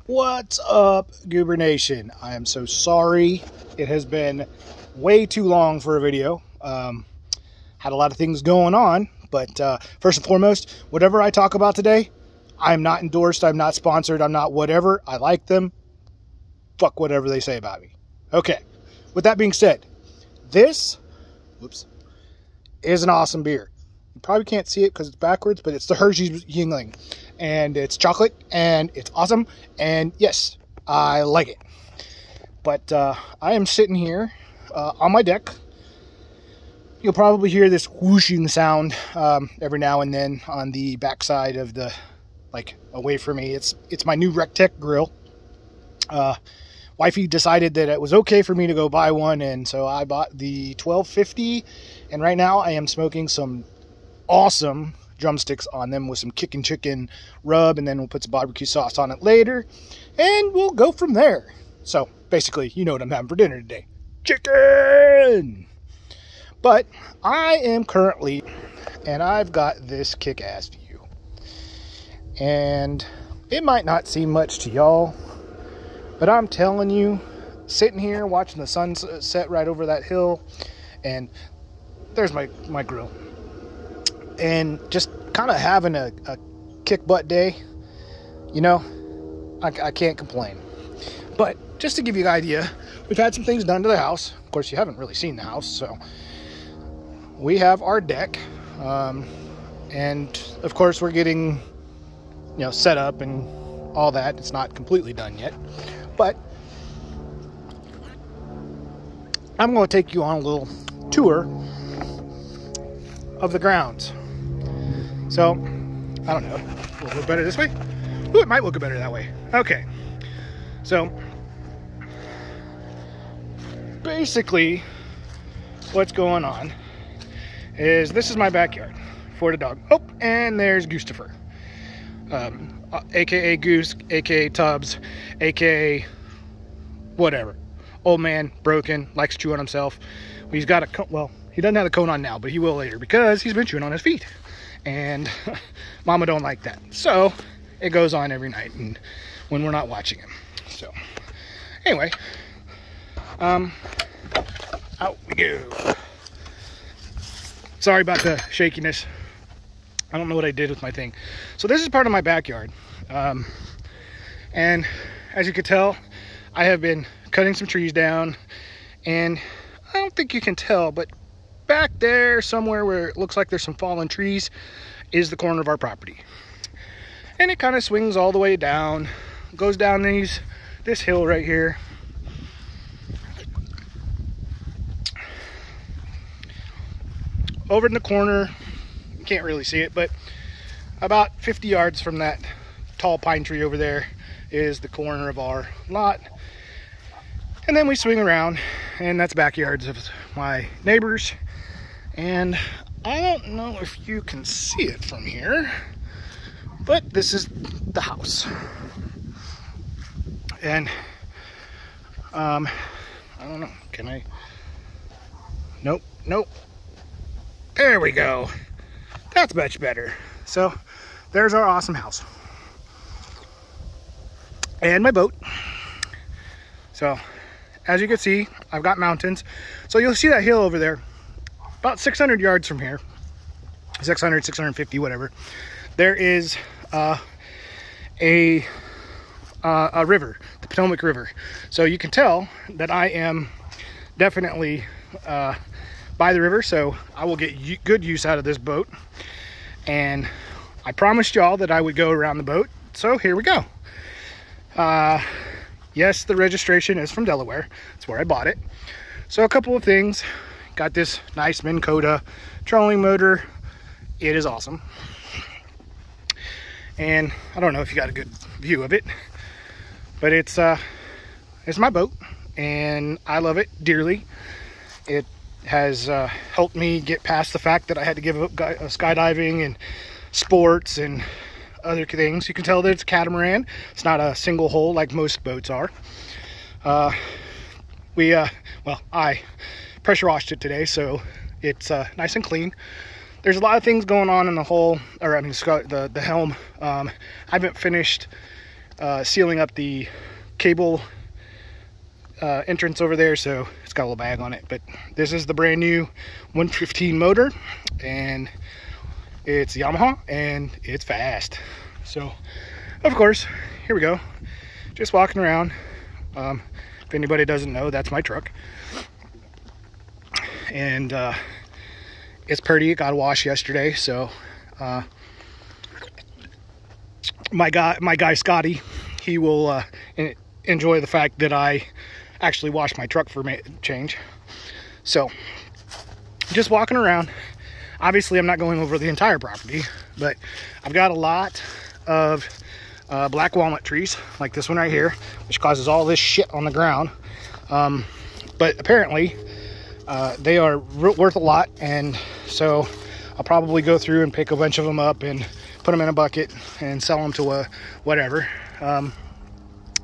What's up, Goober Nation? I am so sorry. It has been way too long for a video. Had a lot of things going on, but first and foremost, whatever I talk about today, I'm not endorsed, I'm not sponsored, I'm not whatever. I like them. Fuck whatever they say about me. Okay, with that being said, this, is an awesome beer. You probably can't see it because it's backwards, but it's the Hershey's Yingling. And it's chocolate, and it's awesome, and yes, I like it. But I am sitting here on my deck. You'll probably hear this whooshing sound every now and then on the backside of the, like, away from me. It's my new Rectech grill. Wifey decided that it was okay for me to go buy one, and so I bought the 1250, and right now I am smoking some awesome drumsticks on them with some kickin' chicken rub, and then we'll put some barbecue sauce on it later, and we'll go from there. So basically, you know what I'm having for dinner today: chicken. But I am currently, and I've got this kick-ass view, and it might not seem much to y'all, but I'm telling you, sitting here watching the sun set right over that hill, and there's my grill, and just kind of having a kick butt day, you know, I can't complain. But just to give you an idea, we've had some things done to the house. Of course, you haven't really seen the house, so we have our deck, and of course we're getting, you know, set up and all that. It's not completely done yet, but I'm going to take you on a little tour of the grounds. So, I don't know, will it look better this way? Ooh, it might look better that way. Okay, so basically what's going on is this is my backyard for the dog. Oh, and there's Gustafer, aka Goose, aka Tubbs, aka whatever. Old man, broken, likes to chew on himself. He's got a, well, he doesn't have the cone on now, but he will later because he's been chewing on his feet. And Mama don't like that, so it goes on every night and when we're not watching him. So anyway, out we go. Sorry about the shakiness. I don't know what I did with my thing. So this is part of my backyard, and as you can tell, I have been cutting some trees down, and I don't think you can tell, but back there somewhere where it looks like there's some fallen trees is the corner of our property, and it kind of swings all the way down, goes down this hill right here, over in the corner. You can't really see it, but about 50 yards from that tall pine tree over there is the corner of our lot. And then we swing around, and that's backyards of my neighbors. And I don't know if you can see it from here, but this is the house. And I don't know, can I? Nope. There we go. That's much better. So there's our awesome house and my boat. So as you can see, I've got mountains. So you'll see that hill over there, about 600 yards from here, 600, 650, whatever. There is a river, the Potomac River. So you can tell that I am definitely by the river, so I will get good use out of this boat. And I promised y'all that I would go around the boat, so here we go. Yes, the registration is from Delaware. That's where I bought it. So a couple of things. Got this nice Minn Kota trolling motor. It is awesome. And I don't know if you got a good view of it, but it's my boat, and I love it dearly. It has helped me get past the fact that I had to give up skydiving and sports and other things. You can tell that it's a catamaran. It's not a single hull like most boats are. Well, I pressure washed it today, so it's nice and clean. There's a lot of things going on in the hull, or I mean the helm. I haven't finished sealing up the cable entrance over there, so it's got a little bag on it. But this is the brand new 115 motor, and it's Yamaha, and it's fast. So of course, here we go, just walking around. If anybody doesn't know, that's my truck, and it's pretty. It got washed yesterday, so my guy Scotty, he will enjoy the fact that I actually washed my truck for change. So just walking around. Obviously I'm not going over the entire property, but I've got a lot of black walnut trees like this one right here, which causes all this shit on the ground. But apparently they are worth a lot, and so I'll probably go through and pick a bunch of them up and put them in a bucket and sell them to whatever.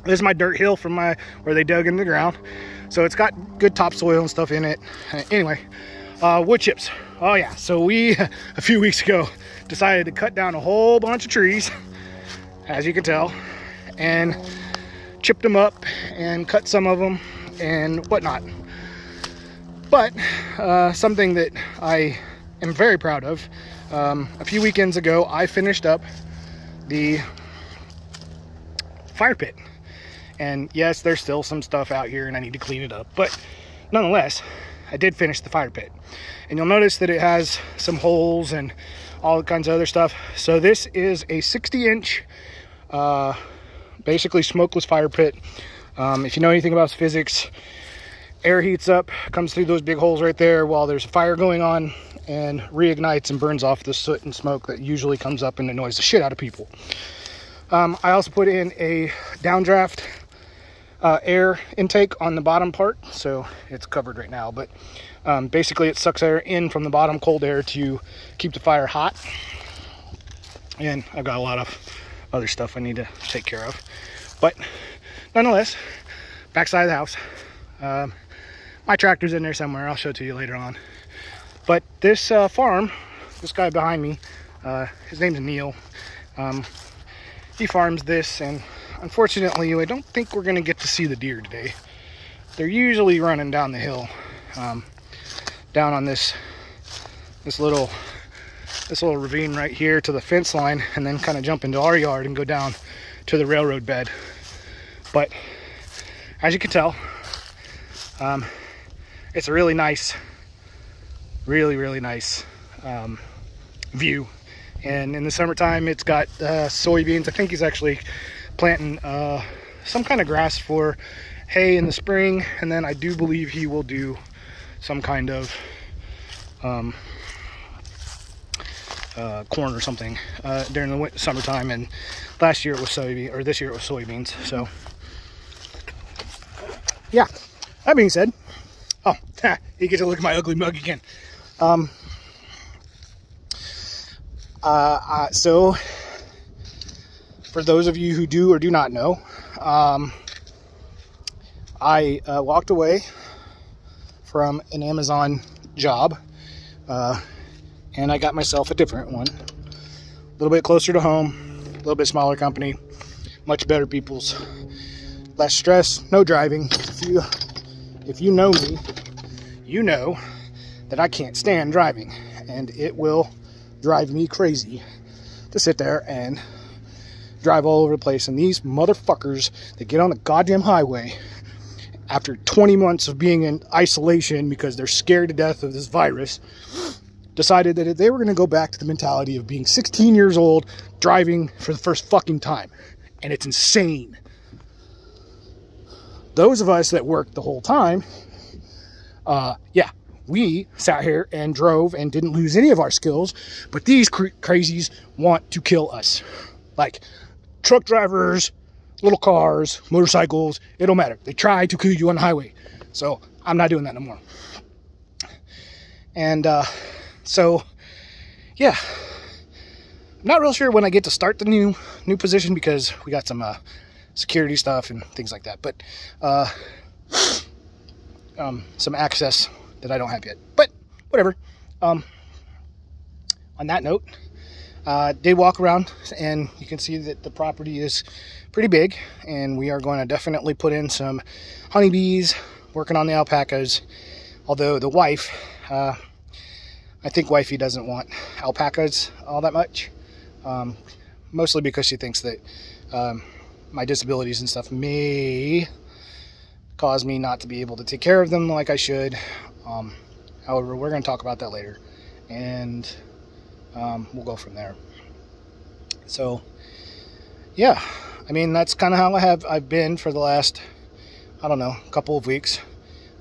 This is my dirt hill from where they dug in the ground, so it's got good topsoil and stuff in it. Anyway, wood chips. Oh yeah, so we a few weeks ago decided to cut down a whole bunch of trees, as you can tell, and chipped them up and cut some of them and whatnot. But something that I am very proud of, a few weekends ago I finished up the fire pit. And yes, there's still some stuff out here and I need to clean it up, but nonetheless, I did finish the fire pit. And you'll notice that it has some holes and all kinds of other stuff. So this is a 60-inch, basically smokeless fire pit. If you know anything about physics, air heats up, comes through those big holes right there while there's a fire going on, and reignites and burns off the soot and smoke that usually comes up and annoys the shit out of people. I also put in a downdraft air intake on the bottom part, so it's covered right now, but basically it sucks air in from the bottom, cold air, to keep the fire hot. And I've got a lot of other stuff I need to take care of, but nonetheless, backside of the house, my tractor's in there somewhere. I'll show it to you later on. But this farm, this guy behind me, his name's Neil. He farms this, and unfortunately I don't think we're gonna get to see the deer today. They're usually running down the hill, down on this little ravine right here to the fence line, and then kind of jump into our yard and go down to the railroad bed. But as you can tell, it's a really nice, really nice view. And in the summertime, it's got soybeans. I think he's actually planting some kind of grass for hay in the spring, and then I do believe he will do some kind of corn or something during the summertime. And last year it was soybean, or this year it was soybeans. So yeah, that being said, oh, you get to look at my ugly mug again. So for those of you who do or do not know, I walked away from an Amazon job, and I got myself a different one, a little bit closer to home, a little bit smaller company, much better people's, less stress, no driving. If you know me, you know that I can't stand driving, and it will drive me crazy to sit there and drive all over the place. And these motherfuckers that get on the goddamn highway after 20 months of being in isolation because they're scared to death of this virus, decided that they were going to go back to the mentality of being 16 years old driving for the first fucking time. And it's insane. Those of us that worked the whole time, yeah, we sat here and drove and didn't lose any of our skills, but these crazies want to kill us. Like truck drivers, little cars, motorcycles, it don't matter. They try to kill you on the highway. So I'm not doing that no more. And so yeah, I'm not real sure when I get to start the new position, because we got some security stuff and things like that, but some access that I don't have yet, but whatever. On that note, Did walk around, and you can see that the property is pretty big, and we are going to definitely put in some honeybees, working on the alpacas, although the wife, I think wifey doesn't want alpacas all that much, mostly because she thinks that my disabilities and stuff may cause me not to be able to take care of them like I should. However, we're going to talk about that later, and we'll go from there. So, yeah, I mean, that's kind of how I've been for the last, I don't know, couple of weeks.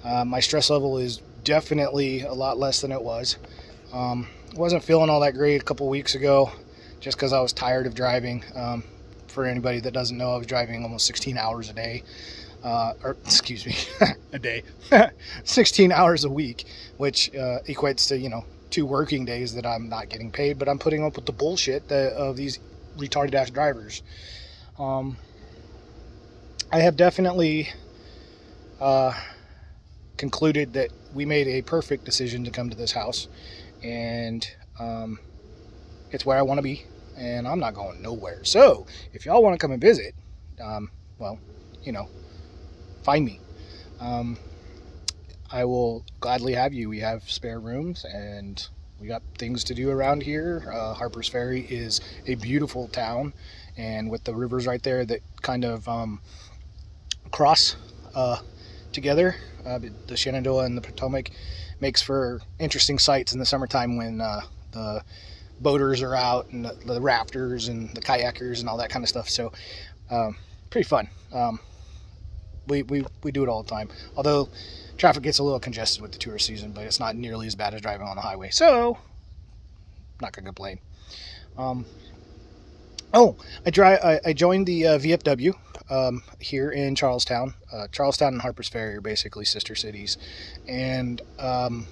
My stress level is definitely a lot less than it was. Wasn't feeling all that great a couple weeks ago, just because I was tired of driving. For anybody that doesn't know, I was driving almost 16 hours a day. Or excuse me, a day, 16 hours a week, which equates to, 2 working days that I'm not getting paid, but I'm putting up with the bullshit of these retarded ass drivers. I have definitely concluded that we made a perfect decision to come to this house, and it's where I want to be, and I'm not going nowhere. So if y'all want to come and visit, well, find me. I will gladly have you. We have spare rooms, and we got things to do around here. Harper's Ferry is a beautiful town, and with the rivers right there that kind of cross together, the Shenandoah and the Potomac, makes for interesting sights in the summertime when the boaters are out, and the rafters and the kayakers and all that kind of stuff. So pretty fun. We do it all the time, although traffic gets a little congested with the tourist season, but it's not nearly as bad as driving on the highway, so not gonna complain. I joined the VFW here in Charlestown. Charlestown and Harper's Ferry are basically sister cities, and I'm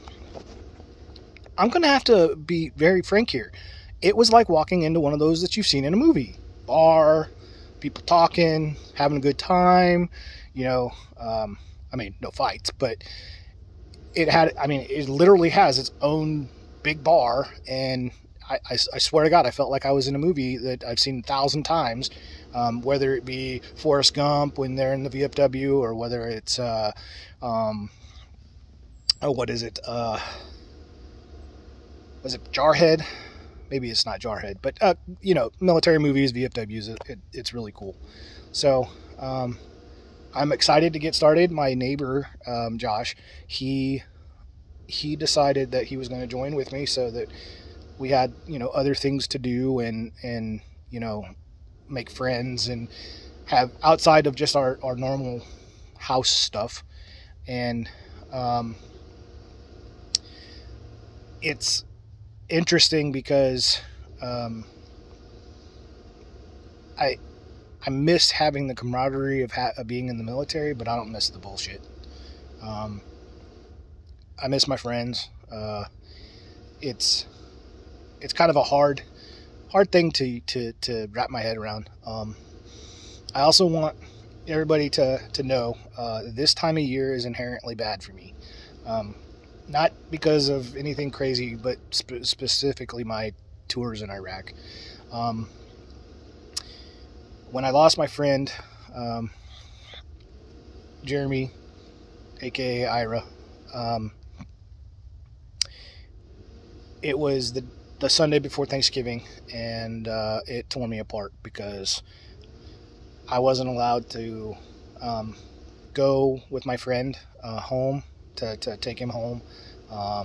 gonna have to be very frank here. It was like walking into one of those that you've seen in a movie. Bar, people talking, having a good time, no fights, but it literally has its own big bar, and I swear to God, I felt like I was in a movie that I've seen 1,000 times, whether it be Forrest Gump when they're in the VFW, or whether it's, what is it? Was it Jarhead? Maybe it's not Jarhead, but, military movies, VFWs, it's really cool. So, I'm excited to get started. My neighbor, Josh, he decided that he was going to join with me so that we had, other things to do and make friends and have outside of just our normal house stuff. And it's interesting because I miss having the camaraderie of being in the military, but I don't miss the bullshit. I miss my friends. It's kind of a hard thing to wrap my head around. I also want everybody to know this time of year is inherently bad for me. Not because of anything crazy, but specifically my tours in Iraq. When I lost my friend, Jeremy, aka Ira, it was the Sunday before Thanksgiving, and it tore me apart because I wasn't allowed to go with my friend home to take him home. I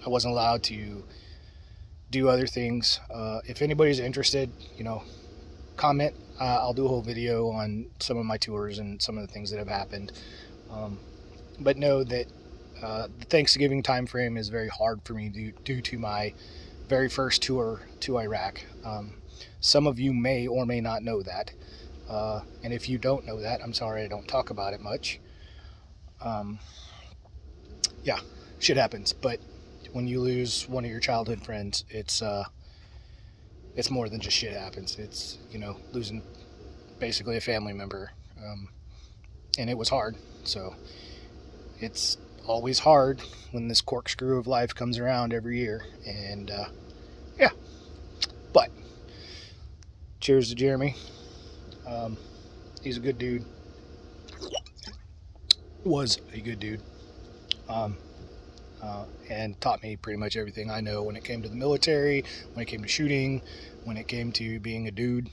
wasn't allowed to do other things. If anybody's interested, comment. I'll do a whole video on some of my tours and some of the things that have happened. But know that the Thanksgiving time frame is very hard for me due to my very first tour to Iraq. Some of you may or may not know that. And if you don't know that, I'm sorry I don't talk about it much. Yeah, shit happens. But when you lose one of your childhood friends, it's more than just shit happens. It's, losing basically a family member. And it was hard. So it's always hard when this corkscrew of life comes around every year. And, yeah. But cheers to Jeremy. He's a good dude. Was a good dude. And taught me pretty much everything I know when it came to the military, when it came to shooting, when it came to being a dude.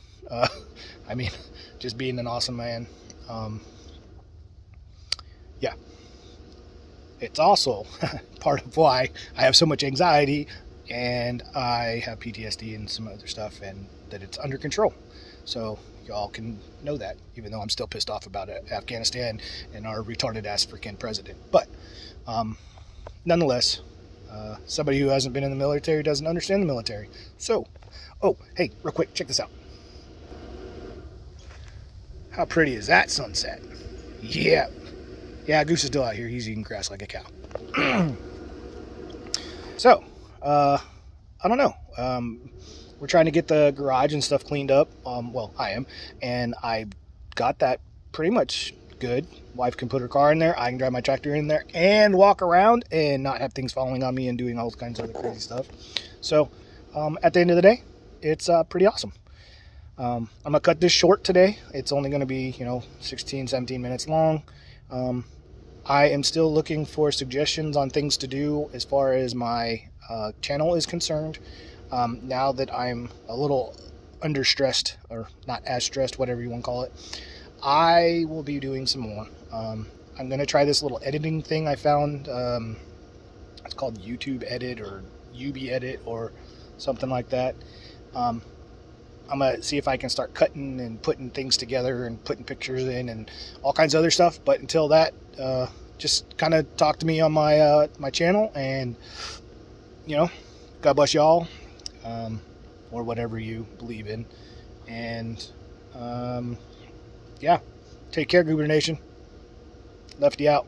I mean, just being an awesome man. Yeah. It's also part of why I have so much anxiety and I have PTSD and some other stuff, and that it's under control. So y'all can know that, even though I'm still pissed off about it, Afghanistan and our retarded ass freaking president. But nonetheless, somebody who hasn't been in the military doesn't understand the military. So, oh, hey, real quick, check this out. How pretty is that sunset? Yeah. Yeah, Goose is still out here. He's eating grass like a cow. So, I don't know. We're trying to get the garage and stuff cleaned up. Well, I am. And I got that pretty much good. Wife can put her car in there. I can drive my tractor in there and walk around and not have things falling on me and doing all kinds of other crazy stuff. So, at the end of the day, it's pretty awesome. I'm going to cut this short today. It's only going to be, 16, 17 minutes long. I am still looking for suggestions on things to do as far as my channel is concerned. Now that I'm a little under stressed, or not as stressed, whatever you want to call it, I will be doing some more. I'm going to try this little editing thing I found. It's called YouTube Edit or UB Edit or something like that. I'm going to see if I can start cutting and putting things together and putting pictures in and all kinds of other stuff. But until that, just kind of talk to me on my my channel, and God bless y'all, or whatever you believe in. And yeah, take care, Goober Nation. Lefty out.